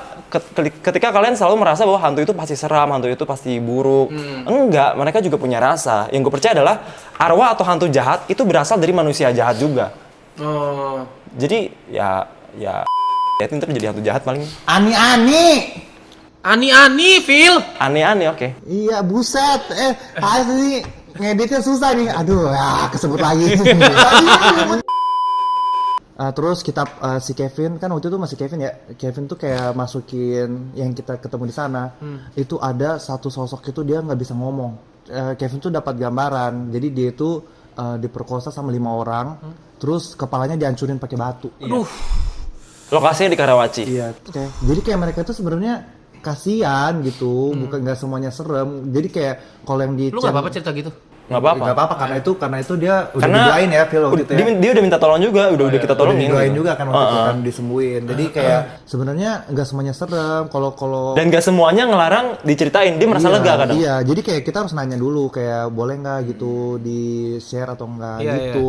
ketika kalian selalu merasa bahwa hantu itu pasti seram, hantu itu pasti buruk. Enggak, mereka juga punya rasa. Yang gue percaya adalah arwah atau hantu jahat itu berasal dari manusia jahat juga. Oh. Jadi ya itu ntar jadi hantu jahat paling. Ani, Phil. Aneh-aneh, oke. Iya, buset. Asli ngeditnya susah nih. Aduh, ya kesebut lagi. Terus kita si Kevin kan waktu itu masih Kevin ya. Kevin tuh kayak masukin yang kita ketemu di sana. Itu ada satu sosok itu dia nggak bisa ngomong. Kevin tuh dapat gambaran. Jadi dia itu diperkosa sama 5 orang. Terus kepalanya dihancurin pakai batu. Aduh. Lokasinya di Karawaci. Iya. Jadi kayak mereka itu sebenarnya kasihan gitu. Bukan nggak semuanya serem. Jadi kayak kalau yang di Lu nggak apa-apa cerita gitu? Nggak apa-apa. Nggak apa-apa karena itu dia udah Karena didoain ya Phil waktu itu ya. Dia udah minta tolong juga, udah kita Udah tolongin. didoain gitu. juga kan waktu itu kan disembuhin. Jadi kayak sebenarnya nggak semuanya serem. Kalau Dan gak semuanya ngelarang diceritain, dia merasa lega kadang. Iya, jadi kayak kita harus nanya dulu kayak boleh nggak gitu di share atau enggak gitu.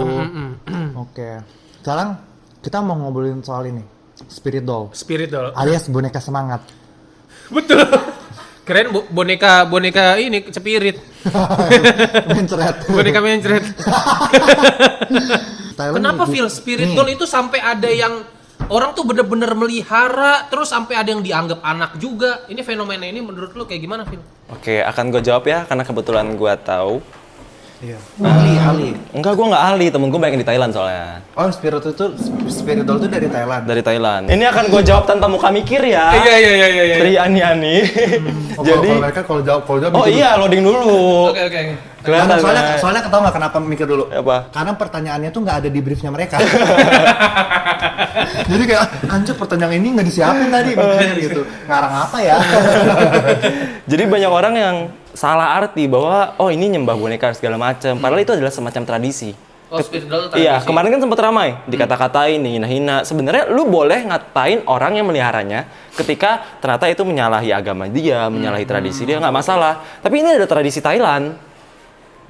Oke. Sekarang kita mau ngobrolin soal ini, spirit doll, Spirit doll. alias boneka semangat. Betul. Keren boneka ini spirit. Mencret. Boneka mencret. Thailand Kenapa gitu. Phil spirit Nih, doll itu sampai ada yang orang tuh bener-bener melihara, terus sampai ada yang dianggap anak juga. Ini fenomena ini menurut lu kayak gimana, Phil? Oke, akan gue jawab ya, karena kebetulan gue tahu. Iya. Ali. Enggak, gue nggak ahli, temen gue banyak yang di Thailand soalnya. Oh, spirit doll itu dari Thailand. Dari Thailand. Ini akan gue jawab tanpa muka mikir ya. Iya. Dari Ani-Ani. Oh, Jadi, kalau mereka kalau jawab oh gitu. iya, loading dulu. Oke. Kelihatan Soalnya ketahu nggak kenapa mikir dulu? Apa? Karena pertanyaannya tuh nggak ada di briefnya mereka. Jadi kayak anjir pertanyaan ini nggak disiapin tadi mikir gitu. Ngarang apa ya? Jadi banyak orang yang salah arti bahwa oh ini nyembah boneka segala macam. Padahal itu adalah semacam tradisi. Oh, spirit doll tradisi. Iya, kemarin kan sempat ramai dikata-katain, dihina-hina. Sebenarnya lu boleh ngatain orang yang meliharanya ketika ternyata itu menyalahi agama dia, menyalahi tradisi dia, nggak masalah. Tapi ini ada tradisi Thailand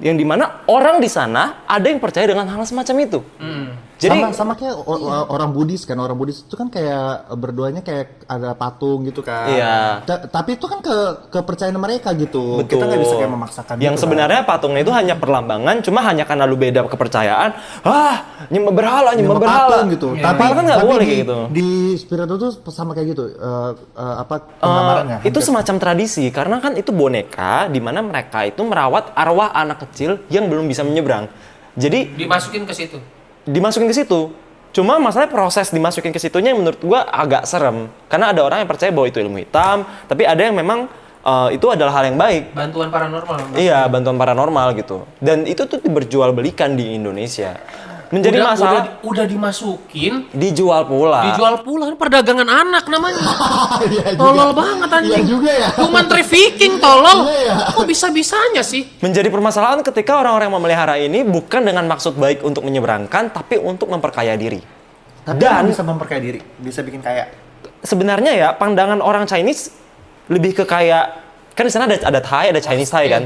yang dimana orang di sana ada yang percaya dengan hal semacam itu. Jadi sama kayak orang Buddhis kan, orang Buddhis itu kan kayak berdoanya kayak ada patung gitu kan. Iya. Tapi itu kan kepercayaan mereka gitu. betul. Kita nggak bisa kayak memaksakan. Yang gitu sebenarnya patungnya itu hanya perlambangan, cuma hanya karena lu beda kepercayaan. Nyembah berhala, nyembah berhala patung gitu. Tapi kan nggak boleh kayak gitu. Di spirit itu sama kayak gitu. Penggambarannya. Itu semacam tradisi karena kan itu boneka di mana mereka itu merawat arwah anak kecil yang belum bisa menyeberang. Jadi Dimasukin ke situ. dimasukin ke situ. Cuma masalah proses dimasukin ke situnya yang menurut gua agak serem. Karena ada orang yang percaya bahwa itu ilmu hitam, tapi ada yang memang itu adalah hal yang baik. Bantuan paranormal. Iya, bantuan paranormal gitu. Dan itu tuh diperjualbelikan di Indonesia. Menjadi masalah udah dimasukin, dijual pula. dijual pula. Ini perdagangan anak namanya. Tolol banget anjing. Iya juga ya. Human trafficking tolol. Iya ya. Kok bisa-bisanya sih? Menjadi permasalahan ketika orang-orang yang memelihara ini bukan dengan maksud baik untuk menyeberangkan, tapi untuk memperkaya diri. Tapi Dan bisa memperkaya diri, bisa bikin kaya. sebenarnya ya pandangan orang Chinese lebih ke kayak, kan di sana ada Thai, ada Chinese Thai kan.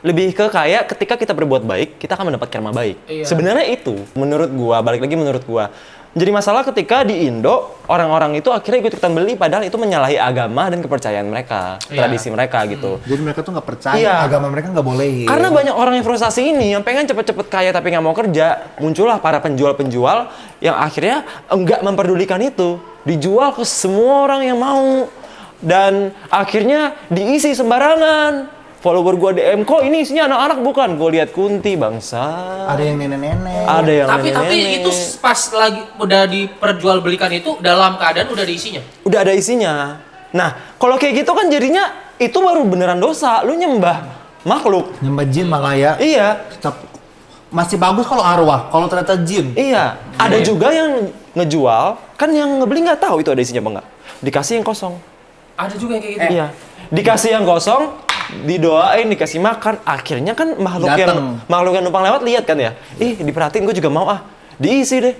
Lebih ke kayak ketika kita berbuat baik, kita akan mendapat karma baik. Iya. Sebenarnya itu, menurut gua, balik lagi menurut gua. Jadi masalah ketika di Indo, orang-orang itu akhirnya ikut-ikutan beli padahal itu menyalahi agama dan kepercayaan mereka, Iya. tradisi mereka gitu. Jadi mereka tuh nggak percaya, Iya. agama mereka nggak boleh. Karena banyak orang yang frustasi ini, yang pengen cepet-cepet kaya tapi nggak mau kerja, muncullah para penjual-penjual yang akhirnya enggak memperdulikan itu. Dijual ke semua orang yang mau. Dan akhirnya diisi sembarangan. Follower gua DM, kok ini isinya anak-anak bukan? Gue lihat Kunti, bangsa. Ada yang nenek-nenek. Ada yang Tapi nenek-nenek. itu pas lagi udah diperjualbelikan itu dalam keadaan udah diisinya. Udah ada isinya. Nah, kalau kayak gitu kan jadinya itu baru beneran dosa. Lu nyembah makhluk. Nyembah jin malah ya. Iya. Masih bagus kalau arwah, kalau ternyata jin. Iya, ada juga yang ngejual, kan yang ngebeli nggak tahu itu ada isinya apa nggak. Dikasih yang kosong. Ada juga yang kayak gitu. Iya, dikasih yang kosong, didoain, dikasih makan. Akhirnya kan makhluk yang numpang lewat lihat kan ya. Ih, diperhatiin gue juga mau diisi deh.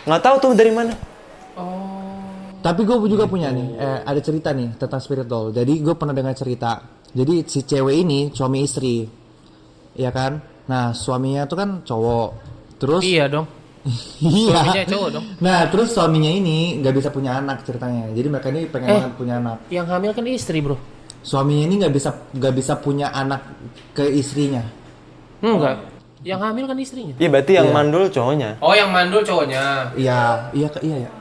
Nggak tahu tuh dari mana. Tapi gue juga punya nih, ada cerita nih tentang spirit doll. Jadi gue pernah dengar cerita. Jadi si cewek ini suami istri, ya kan? Nah suaminya tuh kan cowok. Terus Iya dong. iya. Suaminya cowok dong. Nah terus suaminya ini nggak bisa punya anak ceritanya. Jadi mereka ini pengen banget punya anak. Yang hamil kan istri, Bro. Suaminya ini nggak bisa punya anak ke istrinya. Enggak. Yang hamil kan istrinya. Iya berarti yang mandul cowoknya. Oh, yang mandul cowoknya. Iya ya.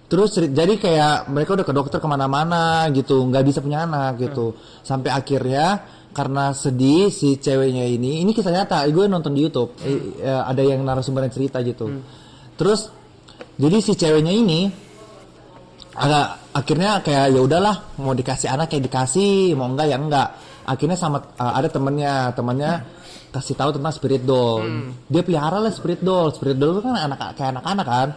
Terus jadi kayak mereka udah ke dokter kemana-mana gitu, nggak bisa punya anak gitu. Sampai akhirnya karena sedih si ceweknya ini kisah nyata, gue nonton di YouTube, ada yang narasumber yang cerita gitu. Terus jadi si ceweknya ini akhirnya kayak ya udahlah, mau dikasih anak kayak dikasih, mau enggak ya enggak. Akhirnya sama ada temannya kasih tahu tentang spirit doll. Dia pelihara lah spirit doll. Spirit doll itu kan kayak anak-anak kan.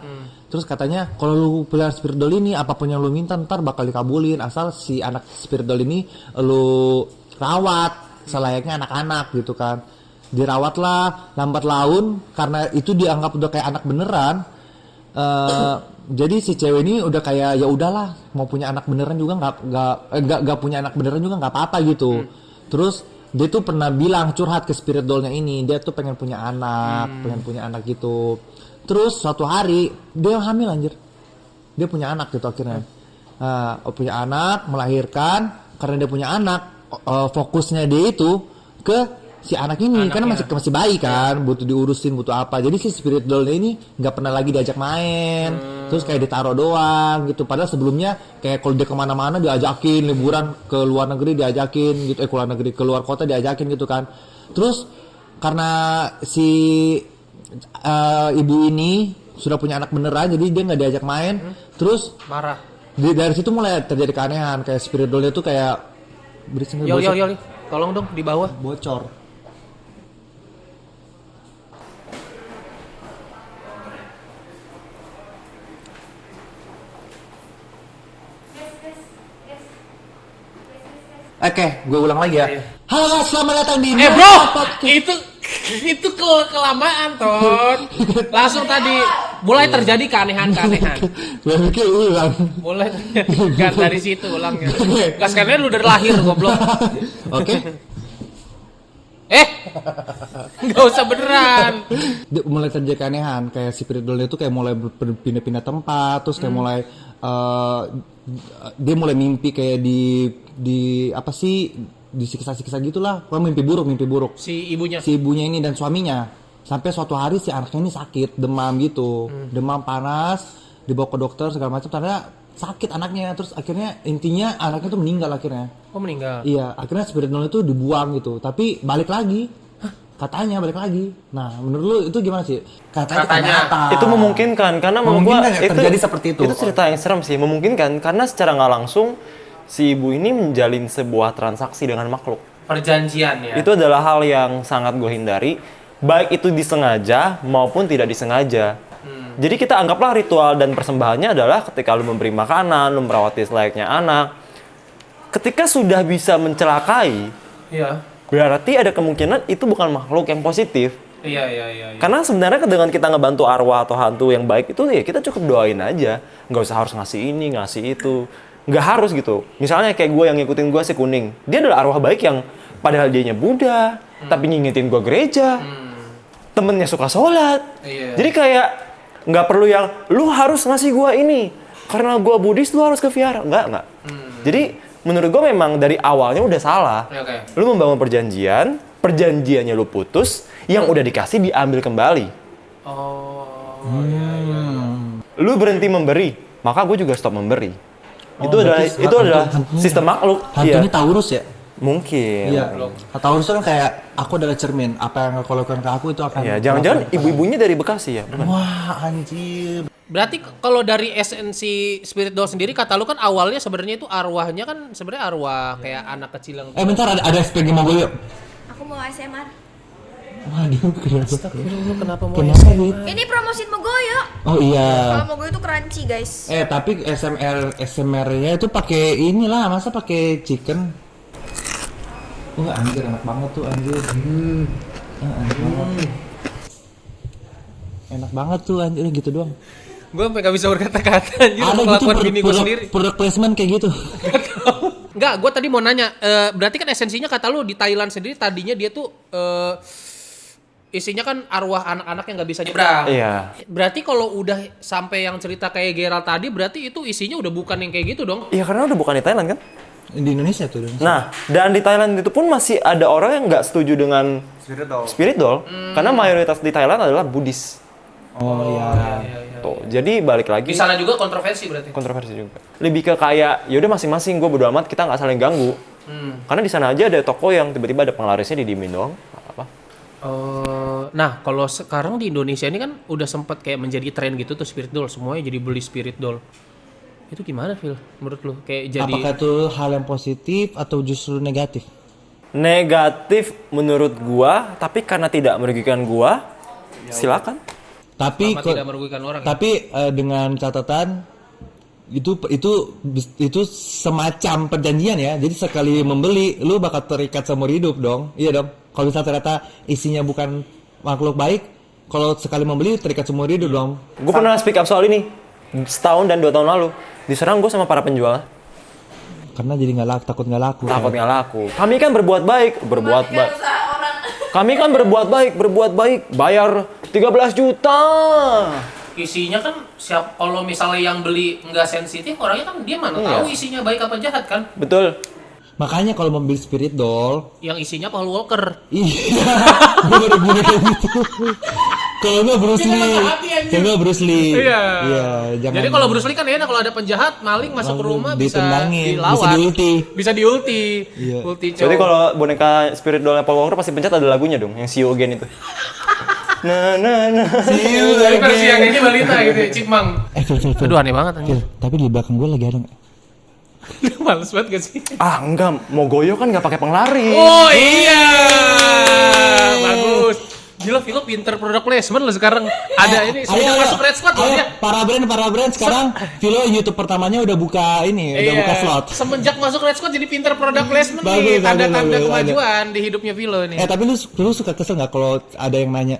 Terus katanya kalau lu pelihara spirit doll ini apapun yang lu minta ntar bakal dikabulin asal si anak spirit doll ini lu rawat selayaknya anak-anak gitu kan. Dirawatlah lambat laun karena itu dianggap udah kayak anak beneran. Jadi si cewek ini udah kayak ya udahlah mau punya anak beneran juga nggak punya anak beneran juga nggak apa-apa gitu. Terus dia tuh pernah bilang curhat ke spirit dollnya ini, dia tuh pengen punya anak gitu. Terus suatu hari dia hamil anjir, dia punya anak gitu akhirnya. Punya anak, melahirkan. Karena dia punya anak, fokusnya dia itu ke si anak ini karena masih bayi kan, butuh diurusin, butuh apa. Jadi si spirit doll ini nggak pernah lagi diajak main, terus kayak ditaruh doang gitu. Padahal sebelumnya kayak kalau dia kemana-mana diajakin, liburan ke luar negeri diajakin gitu, ke luar kota diajakin gitu kan. Terus karena si ibu ini sudah punya anak beneran, jadi dia nggak diajak main, terus Marah. dari situ mulai terjadi keanehan, kayak spirit doll itu kayak Yo, tolong dong di bawah. bocor. Oke, gue ulang lagi ya. Halo, selamat datang di Bro, itu kelamaan, Ton. Langsung tadi mulai terjadi keanehan-keanehan. Gue pikir ulang. Mulai kan dari situ ulangnya. Gas karena lu dari lahir goblok. Oke. Nggak usah beneran. Mulai terjadi keanehan, kayak si spirit doll itu kayak mulai berpindah-pindah tempat, terus kayak mulai dia mulai mimpi kayak di apa sih, disiksa-siksa gitulah. Pokoknya mimpi buruk. Si ibunya ini dan suaminya. Sampai suatu hari si anaknya ini sakit, demam gitu. Demam panas, dibawa ke dokter segala macam, ternyata sakit anaknya. Terus akhirnya intinya anaknya tuh meninggal akhirnya. Oh, meninggal. Iya, akhirnya spirit doll itu dibuang gitu. Tapi balik lagi. Katanya balik lagi. Nah, menurut lu itu gimana sih? Katanya itu memungkinkan karena menurut gua itu terjadi seperti itu. Itu cerita yang serem sih, memungkinkan karena secara nggak langsung si ibu ini menjalin sebuah transaksi dengan makhluk. Perjanjian ya. Itu adalah hal yang sangat gue hindari, baik itu disengaja maupun tidak disengaja. Jadi kita anggaplah ritual dan persembahannya adalah ketika lu memberi makanan, lu merawati selayaknya anak. Ketika sudah bisa mencelakai, berarti ada kemungkinan itu bukan makhluk yang positif. Iya. Karena sebenarnya dengan kita ngebantu arwah atau hantu yang baik itu ya kita cukup doain aja. Nggak usah harus ngasih ini, ngasih itu. Nggak harus gitu. Misalnya kayak gue yang ngikutin gue si kuning. Dia adalah arwah baik yang padahal dianya Buddha, tapi ngingetin gue gereja. Temennya suka sholat. Jadi kayak nggak perlu yang lu harus ngasih gue ini. Karena gue Buddhis lu harus ke vihara. Nggak. Jadi menurut gue memang dari awalnya udah salah. Lu membangun perjanjiannya lu putus, yang udah dikasih diambil kembali. Lu berhenti memberi, maka gue juga stop memberi. Itu adalah sistem makhluk. Hantunya Taurus ya? Mungkin. Iya. Taurus kan kayak aku adalah cermin, apa yang kau lakukan ke aku itu akan. Iya, jangan-jangan ibu-ibunya dari Bekasi ya? Wah, anjir. Berarti kalau dari esensi spirit doll sendiri, kata lu kan awalnya sebenarnya itu arwahnya kan sebenarnya arwah kayak anak kecil yang. Bentar, ada SPG mobil yuk. Aku mau ASMR. Waduh, Kenapa mau Ini promosiin Mogoyo. Oh iya. Kalau Mogoyo itu crunchy, guys. Tapi SMR-nya itu pakai inilah, masa pakai chicken? Wah, anjir enak banget tuh anjir. Enak banget tuh anjir gitu doang. Gue sampai gak bisa berkata-kata anjir Ada gitu melakukan bini gue sendiri. Product placement kayak gitu. Enggak, gue tadi mau nanya, berarti kan esensinya kata lu di Thailand sendiri tadinya dia tuh isinya kan arwah anak-anak yang nggak bisa nyebrang. Iya. Berarti kalau udah sampai yang cerita kayak Gerald tadi, berarti itu isinya udah bukan yang kayak gitu dong? Iya, karena udah bukan di Thailand kan? Di Indonesia tuh. Nah, dan di Thailand itu pun masih ada orang yang nggak setuju dengan Spirit doll. Karena mayoritas di Thailand adalah Buddhis. Oh iya. Tuh, jadi balik lagi. Di sana juga kontroversi berarti. Kontroversi juga. Lebih ke kayak ya udah masing-masing, gue bodo amat, kita nggak saling ganggu. Karena di sana aja ada toko yang tiba-tiba ada penglarisnya didiemin doang. Apa? Nah, kalau sekarang di Indonesia ini kan udah sempat kayak menjadi tren gitu tuh spirit doll, semuanya jadi beli spirit doll. Itu gimana, Phil? Menurut lu kayak jadi Apakah itu hal yang positif atau justru negatif? Negatif menurut gua, tapi karena tidak merugikan gua, silakan. Tapi sama tidak merugikan orang. tapi dengan catatan itu semacam perjanjian ya. Jadi sekali membeli lu bakal terikat seumur hidup dong. Iya dong. Kalau misalnya ternyata isinya bukan makhluk baik, kalau sekali membeli terikat seumur hidup dong. Gue pernah speak up soal ini setahun dan 2 tahun lalu. Diserang gue sama para penjual. Karena jadi nggak laku, takut nggak laku. Takut nggak laku. Kami kan berbuat baik. Kami kan berbuat baik. Bayar 13 juta. isinya kan kalau misalnya yang beli nggak sensitif, orangnya kan dia mana tahu isinya baik apa jahat kan? Betul. Makanya kalau membeli spirit doll, Yang isinya Paul Walker. iya, gue baru bilang kayak gitu. Kalau nggak Bruce Lee, kalau nggak Bruce Lee. Iya. Jangan. Jadi kalau Bruce Lee kan enak, kalau ada penjahat maling masuk ke rumah bisa ditendangin, dilawan, bisa diulti. bisa diulti. Iya. Ulti Jadi cowok. kalau boneka spirit doll Paul Walker pasti pencet ada lagunya dong, yang See You Again itu. Nah. Jadi versi yang ini balita gitu, ya, Cipmang. Phil. Aduh aneh banget Phil, tapi di belakang gue lagi ada nggak? Males banget gak sih? Ah enggak, mau goyo kan nggak pakai penglaris. Oh iya, bagus. Gila, Vilo pinter product placement lo sekarang. Ada ini, sudah masuk Red Squad loh dia. Para brand sekarang Philo YouTube pertamanya udah buka ini, udah buka slot. Semenjak masuk Red Squad jadi pinter product placement Bagus, nih. Tanda-tanda bagus. kemajuan di hidupnya Vilo ini. Tapi lu suka kesel nggak kalau ada yang nanya,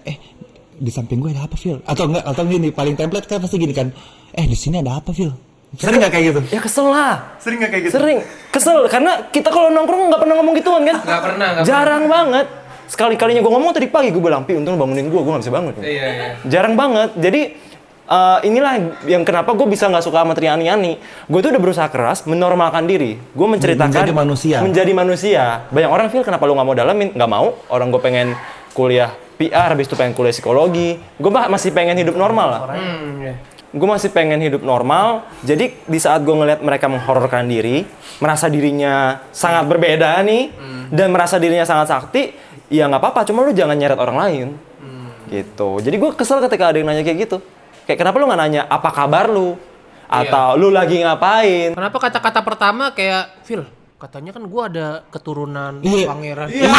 di samping gue ada apa, Phil? Atau gini, paling template kan pasti gini kan, di sini ada apa, Phil? Sering nggak kayak gitu? Ya kesel lah. Sering nggak kayak gitu? Sering. Kesel karena kita kalau nongkrong nggak pernah ngomong gituan kan? Nggak pernah. Jarang banget. Sekali-kalinya gue ngomong tadi pagi gue bilang, Pi, untung lu bangunin gue nggak bisa bangun. Iya. Jarang banget. Jadi inilah yang kenapa gue bisa nggak suka sama Triani. Gue tuh udah berusaha keras menormalkan diri. Gue menceritakan menjadi manusia. Banyak orang feel kenapa lu nggak mau dalamin? Nggak mau. Orang gue pengen kuliah PR, habis itu pengen kuliah psikologi. Gue masih pengen hidup normal lah. Gue masih pengen hidup normal. Jadi di saat gue ngeliat mereka menghororkan diri, merasa dirinya sangat berbeda nih, dan merasa dirinya sangat sakti, ya nggak apa-apa. Cuma lu jangan nyeret orang lain. Gitu. Jadi gue kesel ketika ada yang nanya kayak gitu. Kayak kenapa lu nggak nanya apa kabar lu? Atau lu lagi ngapain? Kenapa kata-kata pertama kayak, Phil, katanya kan gua ada keturunan pangeran. Iya.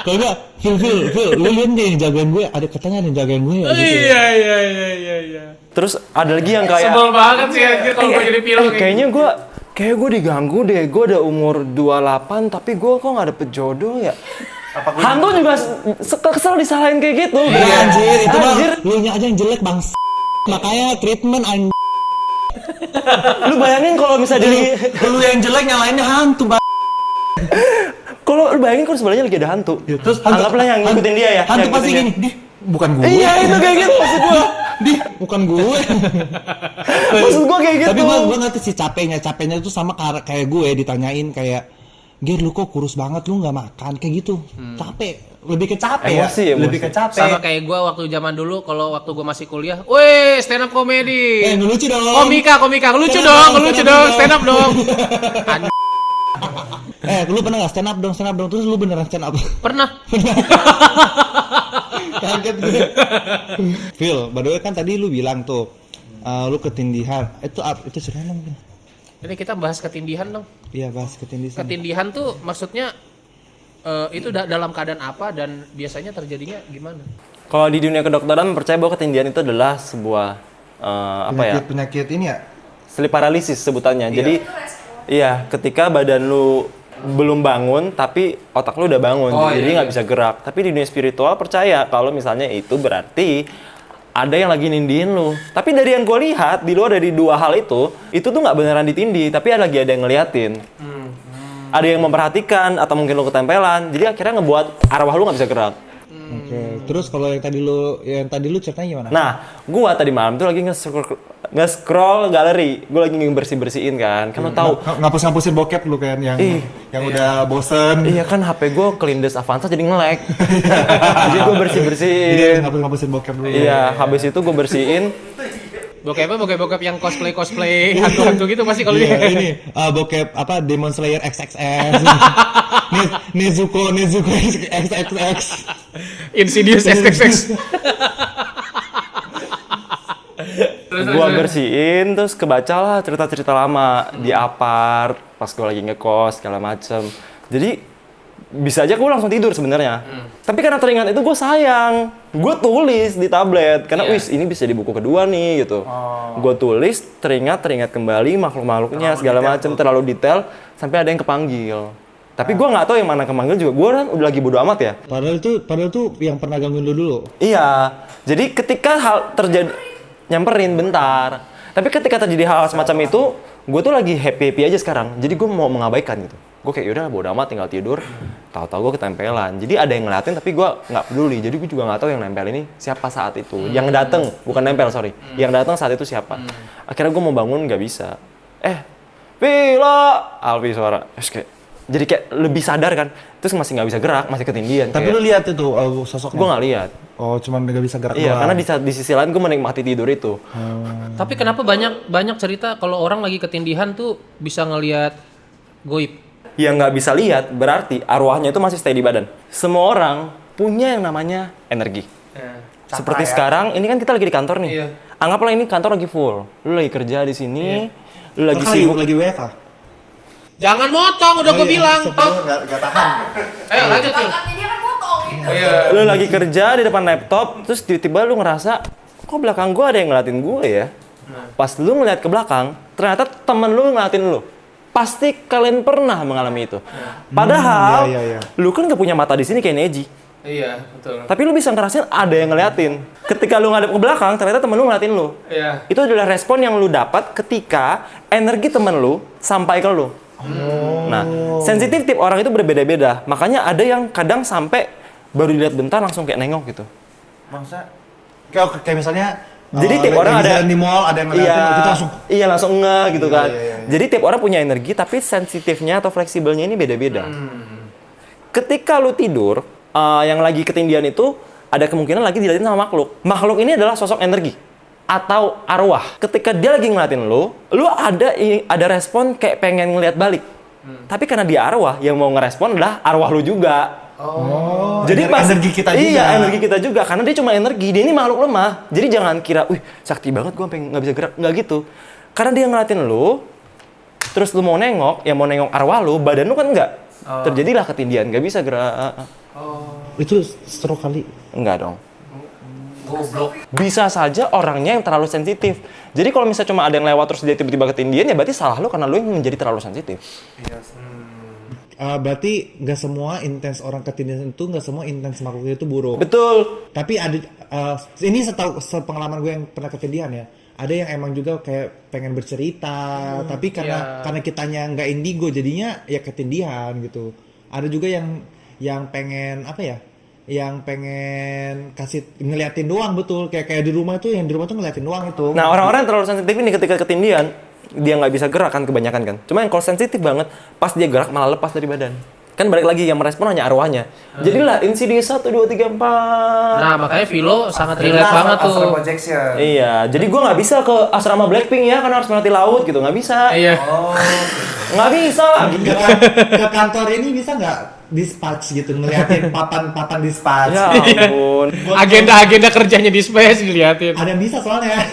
Kalau nggak, Phil, lu lihat deh yang jagain gue, ada katanya ada yang jagain gue ya. Gitu. Iya. Terus ada lagi yang kayak Sebel banget sih anjir kalau gue jadi film kayaknya gue diganggu deh. Gue udah umur 28 tapi gue kok nggak dapet jodoh ya. Hantu juga kesel disalahin kayak gitu. Iya anjir, itu mah lu nya aja yang jelek bang. Makanya treatment anjir. Lu bayangin kalau misalnya Lu yang jelek nyalainnya hantu bang. kalau lu bayangin kalau sebelahnya lagi ada hantu. Ya, terus anggaplah yang ngikutin dia ya. Hantu yang pasti ngikutin gini, bukan gue. Iya itu kayak gitu maksud gue. Bukan gue. Maksud gue kayak gitu. Tapi gue ngerti sih capeknya itu sama kayak gue ditanyain kayak, Ger lu kok kurus banget lu nggak makan kayak gitu. Capek, lebih ke capek Emosi. Lebih ke capek. sama kayak gue waktu zaman dulu, kalau waktu gue masih kuliah, weh stand up comedy. Lucu dong. Komika, lucu dong, stand up dong. Lu pernah nggak stand up dong, terus lu beneran stand up? Pernah. Kaget gue. Phil, by the way kan tadi lu bilang tuh, lu ketindihan. Itu serius dong. Ini kita bahas ketindihan dong. Iya, bahas ketindihan. Ketindihan tuh maksudnya itu dalam keadaan apa dan biasanya terjadinya gimana? Kalau di dunia kedokteran percaya bahwa ketindihan itu adalah sebuah penyakit ini ya? sleep paralysis sebutannya. Jadi iya, ketika badan lu belum bangun tapi otak lu udah bangun, jadi nggak bisa gerak. Tapi di dunia spiritual percaya kalau misalnya itu berarti ada yang lagi nindihin lu. Tapi dari yang gue lihat, di luar dari dua hal itu tuh nggak beneran ditindih, tapi lagi ada yang ngeliatin. Ada yang memperhatikan atau mungkin lu ketempelan, jadi akhirnya ngebuat arwah lu nggak bisa gerak. Oke. Terus kalau yang tadi lu ceritanya gimana? Nah, gua tadi malam tuh lagi nge-scroll galeri. Gue lagi bersih-bersihin kan lo tahu. Ngapus-ngapusin bokep lu kan yang udah bosen. Iya kan HP gue kelindes Avanza jadi nge-lag. Jadi gue bersih-bersihin. Jadi ngapus-ngapusin bokep dulu. Iya, habis itu gue bersihin. Bokep yang cosplay hantu-hantu gitu pasti kalau Iya, dia. ini bokep apa Demon Slayer XXX. Nezuko XXX. Insidious XXX. Gue bersihin terus kebacalah cerita-cerita lama di apart pas gue lagi ngekos segala macem. Jadi bisa aja gue langsung tidur sebenarnya. Tapi karena teringat itu gue sayang. Gue tulis di tablet karena wis ini bisa di buku kedua nih gitu. Gue tulis teringat kembali makhluk-makhluknya segala macem terlalu detail sampai ada yang kepanggil. Tapi gue nggak tahu yang mana kepanggil juga. Gue kan udah lagi bodo amat ya. Padahal tuh yang pernah gangguin lu dulu. Iya. Jadi ketika hal terjadi nyamperin bentar. Tapi ketika terjadi hal semacam itu, gue tuh lagi happy aja sekarang. Jadi gue mau mengabaikan gitu. Gue kayak yaudah bodo amat tinggal tidur. Tahu-tahu gue ketempelan. Jadi ada yang ngeliatin tapi gue nggak peduli. Jadi gue juga nggak tahu yang nempel ini siapa saat itu. Yang dateng bukan nempel sorry. Yang datang saat itu siapa. Akhirnya gue mau bangun nggak bisa. Vila, Alfi suara. Jadi kayak lebih sadar kan. Terus masih nggak bisa gerak, masih ketindihan. Tapi kayak, lu lihat itu sosoknya? gue nggak lihat. Oh, cuman nggak bisa gerak Iya, doang. karena di sisi lain gue menikmati tidur itu. Tapi kenapa banyak cerita kalau orang lagi ketindihan tuh bisa ngelihat goib? Yang nggak bisa lihat berarti arwahnya itu masih stay di badan. Semua orang punya yang namanya energi. Seperti sekarang, ini kan kita lagi di kantor nih. Iya. Anggaplah ini kantor lagi full. Lu lagi kerja di sini, lu lagi Lu sibuk. lagi WFH. Jangan motong, udah gue bilang. Nggak tahan. Ayo lanjut Phil. Makanya dia kan potong gitu. Lu lagi kerja di depan laptop, terus tiba-tiba lu ngerasa, kok belakang gua ada yang ngeliatin gue ya? Pas lu ngeliat ke belakang, ternyata temen lu ngeliatin lu. Pasti kalian pernah mengalami itu. Padahal, iya. lu kan gak punya mata di sini kayak Neji. Iya, betul. Tapi lu bisa ngerasain ada yang ngeliatin. Ketika lu ngadep ke belakang, ternyata temen lu ngeliatin lu. Iya. Itu adalah respon yang lu dapat ketika energi temen lu sampai ke lu. Nah, sensitif tiap orang itu berbeda-beda. Makanya ada yang kadang sampai baru dilihat bentar langsung kayak nengok gitu. Maksudnya kayak misalnya Jadi tiap orang ada jalan di mall ada yang ngeliatin kita langsung iya langsung ngeh gitu kan. Iya. Jadi tiap orang punya energi tapi sensitifnya atau fleksibelnya ini beda-beda. Ketika lu tidur, yang lagi ketindihan itu ada kemungkinan lagi dilihatin sama makhluk. Makhluk ini adalah sosok energi atau arwah. Ketika dia lagi ngeliatin lu ada respon kayak pengen ngeliat balik. Tapi karena dia arwah, yang mau ngerespon adalah arwah lu juga. Jadi energi kita juga. Iya, energi kita juga. Karena dia cuma energi, dia ini makhluk lemah. Jadi jangan kira, wih sakti banget gue sampai nggak bisa gerak. Nggak gitu. Karena dia ngeliatin lu, terus lu mau nengok, yang mau nengok arwah lu, badan lu kan nggak. Terjadilah ketindihan, nggak bisa gerak. itu stroke kali. Enggak dong. Goblok. Bisa saja orangnya yang terlalu sensitif. Jadi kalau misalnya cuma ada yang lewat terus dia tiba-tiba ketindihan, ya berarti salah lu karena lu yang menjadi terlalu sensitif. Berarti nggak semua intens orang ketindihan itu nggak semua intens makhluknya itu buruk. Betul. Tapi ada ini sepengalaman gue yang pernah ketindihan ya. Ada yang emang juga kayak pengen bercerita, tapi karena kitanya nggak indigo jadinya ya ketindihan gitu. Ada juga yang pengen apa ya? Yang pengen kasih ngeliatin doang betul kayak di rumah tuh yang di rumah tuh ngeliatin doang itu. Nah, orang-orang yang terlalu sensitif ini ketika ketindihan, dia nggak bisa gerak kan kebanyakan kan. Cuma yang kalau sensitif banget, pas dia gerak malah lepas dari badan. Kan balik lagi yang merespon hanya arwahnya. Jadilah Insidious 1, 2, 3, 4. Nah, makanya Vilo sangat relate banget tuh. Iya, jadi gue nggak bisa ke asrama Blackpink ya, karena harus melewati laut gitu, nggak bisa. Iya. Nggak bisa lah. Ke kantor ini bisa nggak dispatch gitu ngeliatin papan dispatch. Ya ampun. Agenda kerjanya di space diliatin. Ada yang bisa soalnya.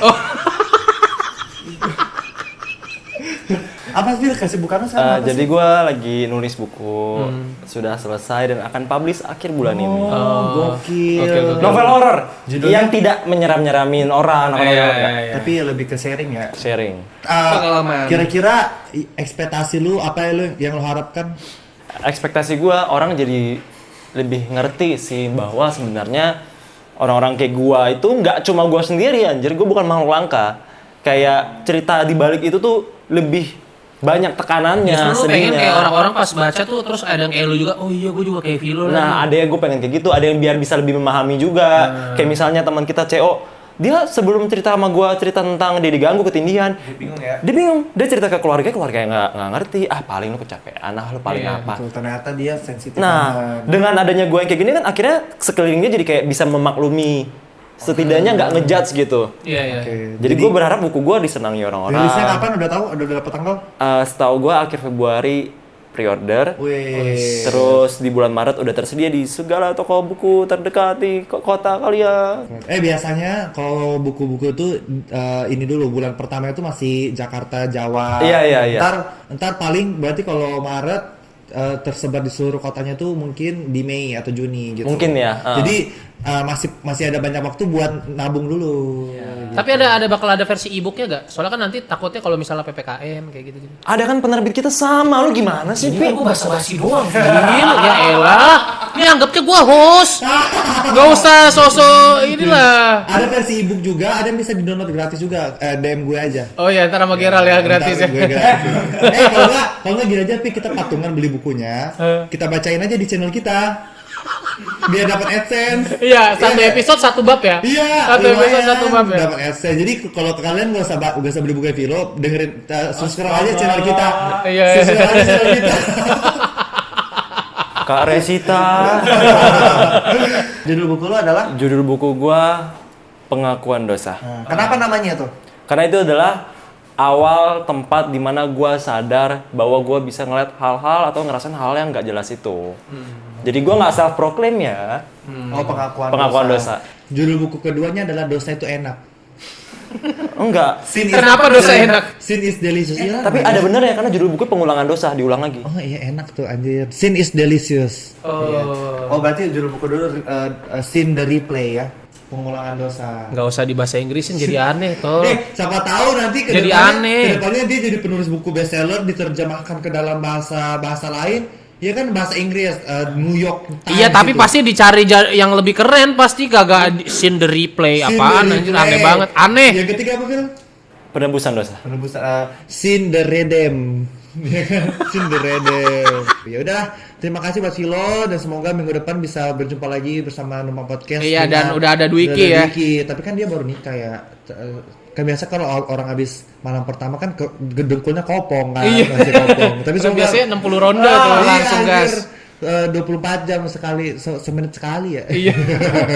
Apa sih kesibukan lu sekarang? Jadi gue lagi nulis buku, sudah selesai dan akan publish akhir bulan ini. Gokil. Novel horor Judulnya? yang tidak menyeram-nyeramin orang, enggak. Tapi lebih ke sharing ya. Sharing. Pengalaman. Kira-kira ekspektasi lu apa ya lu yang lu harapkan? Ekspektasi gue orang jadi lebih ngerti sih bahwa sebenarnya orang-orang kayak gue itu nggak cuma gue sendiri anjir, gue bukan makhluk langka. Kayak cerita di balik itu tuh lebih banyak tekanannya, Justru lu pengen sedihnya. kayak orang-orang pas baca tuh terus ada yang kayak lu juga, oh iya gue juga kayak Vilo. Nah, ada yang gue pengen kayak gitu, ada yang biar bisa lebih memahami juga. Kayak misalnya teman kita CO, dia sebelum cerita sama gue cerita tentang dia diganggu ketindihan, dia bingung, dia cerita ke keluarga nggak ngerti, paling lu kecapean, lu paling apa. Betul, ternyata dia sensitif Nah, dengan adanya gue yang kayak gini kan akhirnya sekelilingnya jadi kayak bisa memaklumi, setidaknya nggak ngejudge gitu. Iya. Jadi gue berharap buku gue disenangi orang-orang. rilisnya kapan, udah tahu, udah dapat tanggal? Setahu gue akhir Februari pre-order. Wih. Terus di bulan Maret udah tersedia di segala toko buku terdekat di kota kalian. Biasanya kalau buku-buku itu ini dulu bulan pertama itu masih Jakarta, Jawa. Iya. Ntar paling berarti kalau Maret tersebar di seluruh kotanya tuh mungkin di Mei atau Juni gitu. Mungkin ya. Jadi masih ada banyak waktu buat nabung dulu. Tapi ada bakal ada versi e-booknya gak? Soalnya kan nanti takutnya kalau misalnya PPKM kayak gitu. Ada kan penerbit kita sama, lu gimana sih, Pi? Gue basa-basi doang, Vin. Ya elah. Ini anggapnya gue host. Gak usah sosok inilah. Ada versi ebook juga, ada yang bisa di-download gratis juga. DM gue aja. Oh iya, ntar sama Geral ya gratis ya. Ntar gue gratis. Kalau nggak gini aja, Pi, kita patungan beli bukunya, kita bacain aja di channel kita. Biar dapat AdSense. Iya, satu episode satu bab ya. Iya, satu episode satu bab ya. Dapat AdSense. Jadi kalau kalian nggak usah beli buku Vilo, dengerin subscribe aja channel kita. Iya. Subscribe aja channel kita. Kak Resita. Judul buku lo adalah? Judul buku gua Pengakuan Dosa. Kenapa namanya tuh? Karena itu adalah awal tempat dimana gua sadar bahwa gua bisa ngeliat hal-hal atau ngerasain hal yang nggak jelas itu. Jadi gua nggak self proclaim ya. Oh, Pengakuan dosa. Judul buku keduanya adalah Dosa Itu Enak. Enggak. Kenapa dosa enak? Sin is delicious. Iya, Tapi ada bener ya karena judul buku pengulangan dosa, diulang lagi. Oh iya, enak tuh anjir. Sin is delicious. Oh. Oh berarti judul buku dulu Sin the Replay ya. Pengulangan dosa. Nggak usah di bahasa Inggrisin jadi aneh toh. Siapa tahu nanti Jadi aneh. kedepannya dia jadi penulis buku bestseller diterjemahkan ke dalam bahasa lain. Ya kan bahasa Inggris, New York Times. Iya, tapi gitu. pasti dicari yang lebih keren pasti kagak Sin the Replay Sin apaan the anjir Replay. aneh banget. Aneh. Yang ketiga apa film? Penebusan dosa. Penebus Sin the Redem. Ya kan? Sin the Redem. Ya udah, terima kasih buat Vilo dan semoga minggu depan bisa berjumpa lagi bersama Numpang Podcast. Iya, dan dengan- udah ada Dwiki ya. Dwiki. Tapi kan dia baru nikah ya. Kan biasa kalau orang habis malam pertama kan gedengkulnya kopong kan, Iya. masih kopong. Tapi Terus biasanya 60 ronde tuh langsung gas. 24 jam sekali, semenit sekali ya. Iya.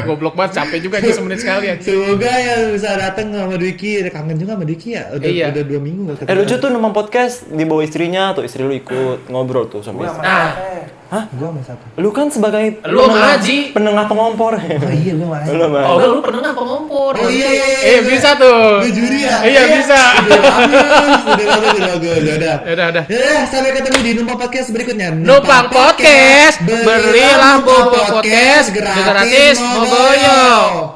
Goblok banget, capek juga nih semenit sekali ya. Semoga yang bisa datang sama Dwiki, kangen juga sama Dwiki ya. Iya. Udah 2 minggu gak ketemu. Lucu tuh Numpang Podcast dibawa istrinya tuh, istri lu ikut ngobrol tuh sama istri. Nah, Gua sama siapa? Lu kan sebagai Lu sama Haji. penengah pengompor. Oh iya, gua main. Lu sama Haji. oh lu pernah pengompor. Oh iya. Bisa tuh. Lu juri ya? Iya, bisa. Udah bagus. Udah. Udah. Ya, sampai ketemu di Numpang Podcast berikutnya. Numpang Podcast, belilah buku podcast gratis Mogoyo.